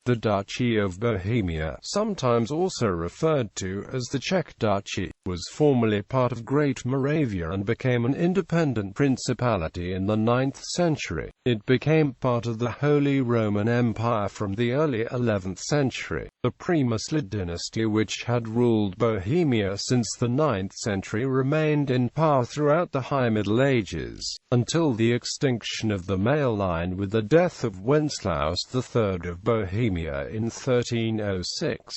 The Duchy of Bohemia, sometimes also referred to as the Czech Duchy, was formerly part of Great Moravia and became an independent principality in the 9th century. It became part of the Holy Roman Empire from the early 11th century. The Přemyslid dynasty, which had ruled Bohemia since the 9th century, remained in power throughout the High Middle Ages, until the extinction of the male line with the death of Wenceslaus III of Bohemia in 1306.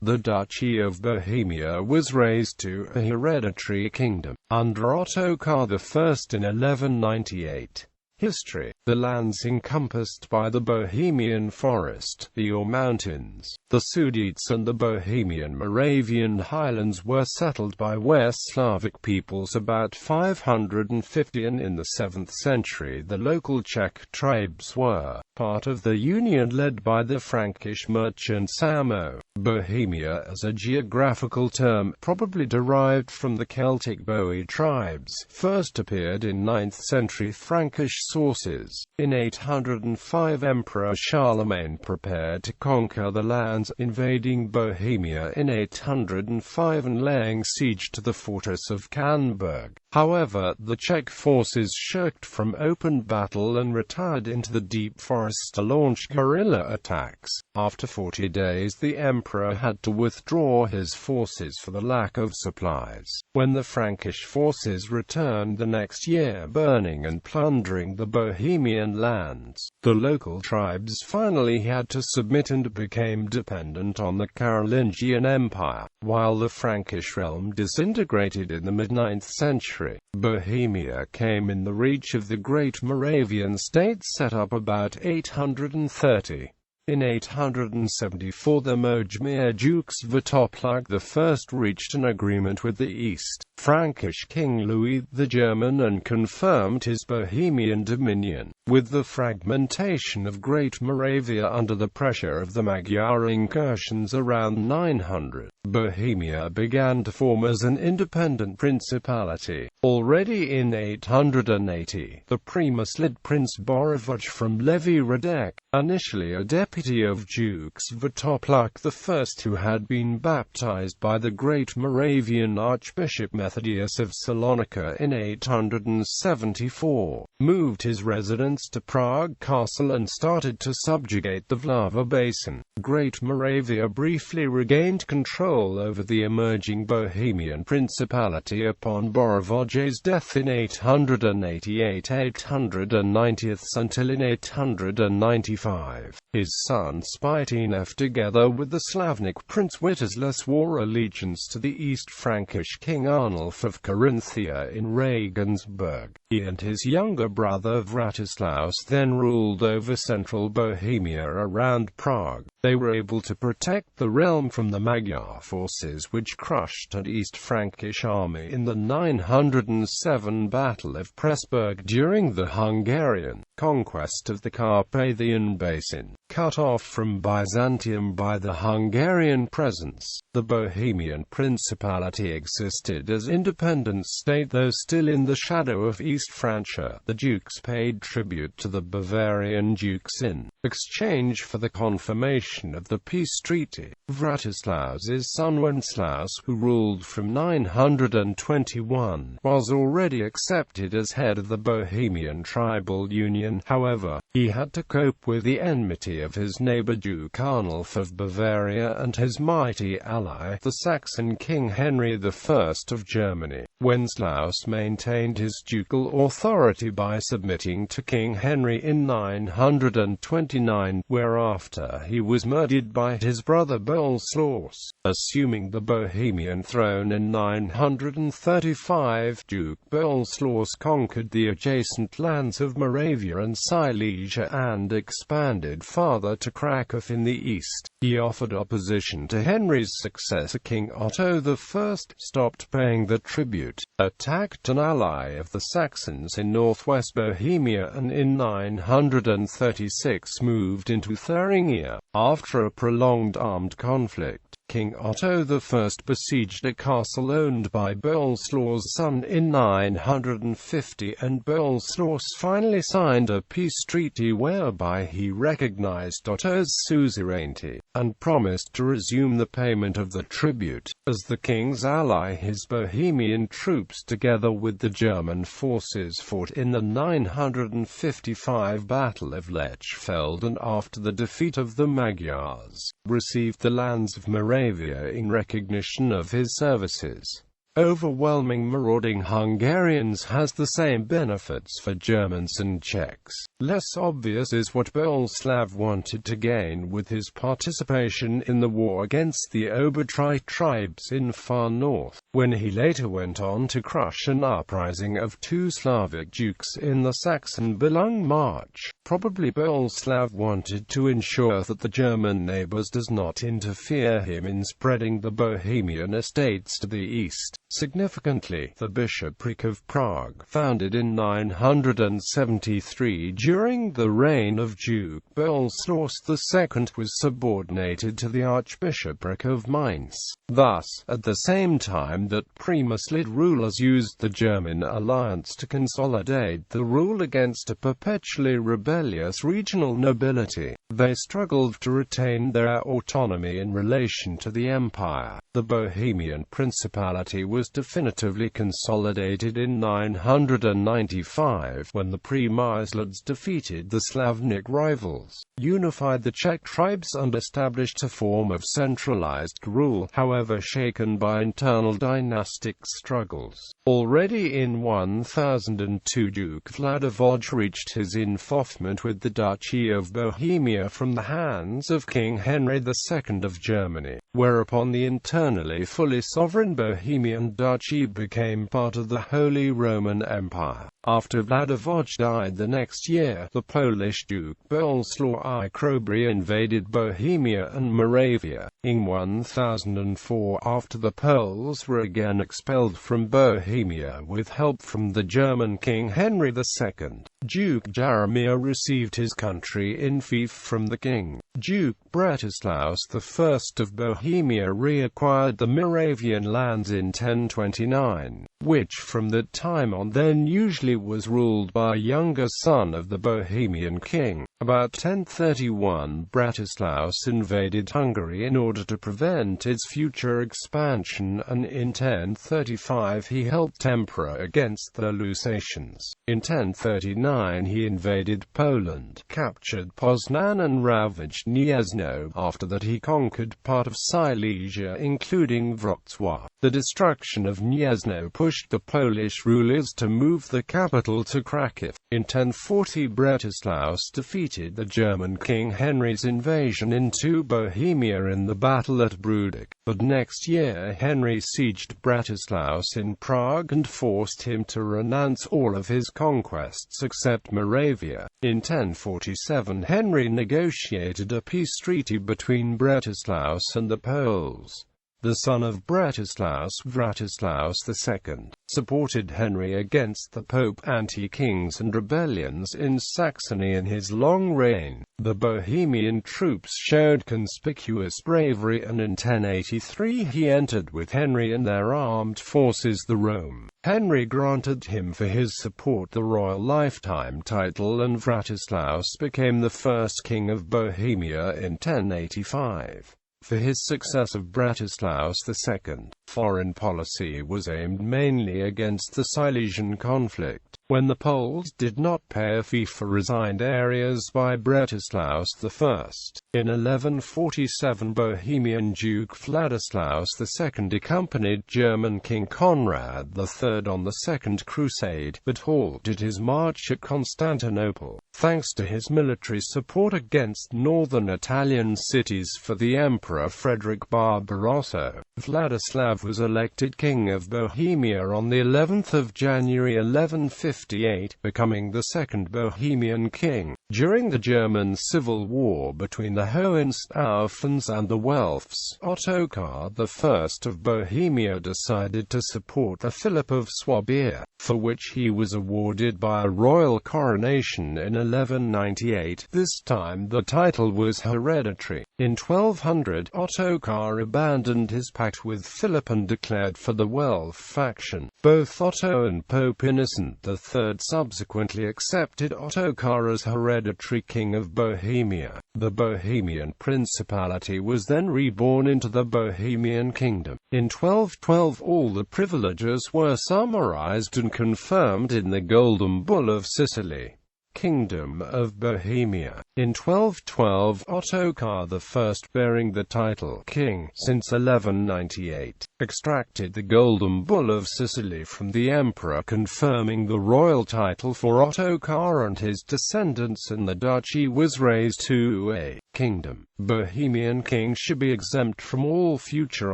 The Duchy of Bohemia was raised to a hereditary kingdom under Ottokar I in 1198. History. The lands encompassed by the Bohemian forest, the Ore Mountains, the Sudetes and the Bohemian Moravian highlands were settled by West Slavic peoples about 550, and in the 7th century the local Czech tribes were part of the union led by the Frankish merchant Samo. Bohemia as a geographical term, probably derived from the Celtic Boii tribes, first appeared in 9th century Frankish sources. In 805 Emperor Charlemagne prepared to conquer the lands, invading Bohemia in 805 and laying siege to the fortress of Canberg. However, the Czech forces shirked from open battle and retired into the deep forest to launch guerrilla attacks. After 40 days the emperor had to withdraw his forces for the lack of supplies. When the Frankish forces returned the next year, burning and plundering the Bohemian lands, the local tribes finally had to submit and became dependent on the Carolingian Empire. While the Frankish realm disintegrated in the mid-9th century, Bohemia came in the reach of the Great Moravian state set up about 830. In 874 the Możmir Dukes Ottokar I reached an agreement with the East Frankish King Louis the German and confirmed his Bohemian dominion. With the fragmentation of Great Moravia under the pressure of the Magyar incursions around 900, Bohemia began to form as an independent principality. Already in 880, the Přemyslid Prince Borovoj from Levy-Radek, initially a deputy of Dukes Ottokar I who had been baptized by the Great Moravian Archbishop Methodius of Salonika in 874, moved his residence to Prague Castle and started to subjugate the Vltava Basin. Great Moravia briefly regained control over the emerging Bohemian Principality upon Borovoj's death in 888–890 until in 895, his son Spytenef together with the Slavnik Prince Witoslav swore allegiance to the East Frankish King Arnulf of Carinthia in Regensburg. He and his younger brother Vratislaus then ruled over central Bohemia around Prague. They were able to protect the realm from the Magyar forces which crushed an East Frankish army in the 907 Battle of Pressburg during the Hungarian conquest of the Carpathian Basin. Cut off from Byzantium by the Hungarian presence, the Bohemian Principality existed as independent state though still in the shadow of East Francia. The dukes paid tribute to the Bavarian dukes in exchange for the confirmation of the peace treaty. Vratislaus's son Wenceslaus, who ruled from 921, was already accepted as head of the Bohemian tribal union. However, he had to cope with the enmity of his neighbor Duke Arnulf of Bavaria and his mighty ally, the Saxon King Henry I of Germany. Wenceslaus maintained his ducal authority by submitting to King Henry in 929, whereafter he was murdered by his brother Boleslaus. Assuming the Bohemian throne in 935, Duke Boleslaus conquered the adjacent lands of Moravia and Silesia and expanded farther to Kraków in the east. He offered opposition to Henry's successor King Otto I, stopped paying the tribute, attacked an ally of the Saxons in northwest Bohemia and in 936 moved into Thuringia. After a prolonged armed conflict, King Otto I besieged a castle owned by Boleslaw's son in 950, and Boleslaw finally signed a peace treaty whereby he recognized Otto's suzerainty, and promised to resume the payment of the tribute. As the king's ally, his Bohemian troops together with the German forces fought in the 955 Battle of Lechfeld, and after the defeat of the Magyars, received the lands of Moravia in recognition of his services. Overwhelming marauding Hungarians has the same benefits for Germans and Czechs. Less obvious is what Boleslav wanted to gain with his participation in the war against the Obertri tribes in far north, when he later went on to crush an uprising of two Slavic dukes in the Saxon-Belung March. Probably Boleslav wanted to ensure that the German neighbors does not interfere him in spreading the Bohemian estates to the east. Significantly, the bishopric of Prague, founded in 973 during the reign of Duke Boleslaus II, was subordinated to the archbishopric of Mainz. Thus, at the same time that Přemyslid rulers used the German alliance to consolidate the rule against a perpetually rebellious regional nobility, they struggled to retain their autonomy in relation to the empire. The Bohemian Principality was definitively consolidated in 995, when the Přemyslids defeated the Slavonic rivals, unified the Czech tribes and established a form of centralized rule, however shaken by internal dynastic struggles. Already in 1002, Duke Vladivostok reached his involvement with the Duchy of Bohemia from the hands of King Henry II of Germany, whereupon the internally fully sovereign Bohemian Duchy became part of the Holy Roman Empire. After Vladivostok died the next year, the Polish Duke Boleslaw I Chrobry invaded Bohemia and Moravia. In 1004, after the Poles were again expelled from Bohemia with help from the German King Henry II, Duke Jaromir received his country in fief from the king. Duke Bretislaus I of Bohemia reacquired the Moravian lands in 1029, which from that time on then usually was ruled by a younger son of the Bohemian king. About 1031, Bretislaus invaded Hungary in order to prevent its future expansion, and in 1035 he helped emperor against the Lusatians. In 1039 he invaded Poland, captured Poznan and ravaged Gniezno. After that he conquered part of Silesia including Wrocław. The destruction of Gniezno pushed the Polish rulers to move the capital to Kraków. In 1040 Bretislaus defeated the German King Henry's invasion into Bohemia in the battle at Brudek. But next year Henry sieged Bretislaus in Prague and forced him to renounce all of his conquests except Moravia. In 1047 Henry negotiated a peace treaty between Bretislaus and the Poles. The son of Bretislaus, Vratislaus II, supported Henry against the Pope, anti-kings and rebellions in Saxony in his long reign. The Bohemian troops showed conspicuous bravery, and in 1083 he entered with Henry and their armed forces the Rome. Henry granted him for his support the royal lifetime title, and Vratislaus became the first king of Bohemia in 1085. For his successor Bretislaus II, foreign policy was aimed mainly against the Silesian conflict. When the Poles did not pay a fee for resigned areas by Bretislaus I, in 1147 Bohemian Duke Vladislaus II accompanied German King Conrad III on the Second Crusade, but halted his march at Constantinople. Thanks to his military support against northern Italian cities for the Emperor Frederick Barbarossa, Vladislav was elected King of Bohemia on the 11th of January 1158, becoming the second Bohemian king. During the German Civil War between the Hohenstaufens and the Welfs, Ottokar I of Bohemia decided to support the Philip of Swabia, for which he was awarded by a royal coronation in 1198. This time the title was hereditary. In 1200, Ottokar abandoned his pact with Philip and declared for the Welf faction. Both Otto and Pope Innocent III subsequently accepted Ottokar as hereditary king of Bohemia. The Bohemian Principality was then reborn into the Bohemian Kingdom. In 1212 all the privileges were summarized and confirmed in the Golden Bull of Sicily. Kingdom of Bohemia. In 1212, Ottokar I, bearing the title king since 1198, extracted the Golden Bull of Sicily from the emperor, confirming the royal title for Ottokar and his descendants, and the duchy was raised to a kingdom. Bohemian kings should be exempt from all future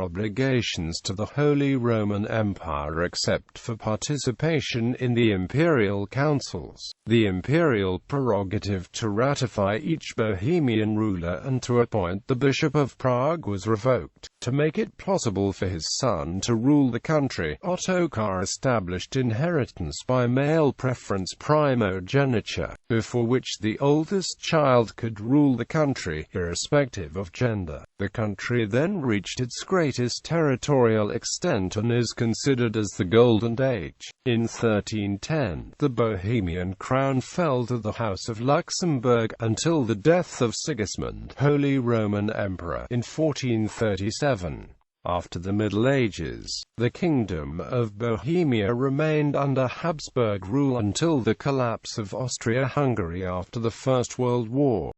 obligations to the Holy Roman Empire except for participation in the imperial councils. The imperial prerogative to ratify each Bohemian ruler and to appoint the Bishop of Prague was revoked. To make it possible for his son to rule the country, Ottokar established inheritance by male preference primogeniture, before which the oldest child could rule the country, irrespective of gender. The country then reached its greatest territorial extent and is considered as the Golden Age. In 1310, the Bohemian crown fell to the House of Luxembourg, until the death of Sigismund, Holy Roman Emperor, in 1437. After the Middle Ages, the Kingdom of Bohemia remained under Habsburg rule until the collapse of Austria-Hungary after the First World War.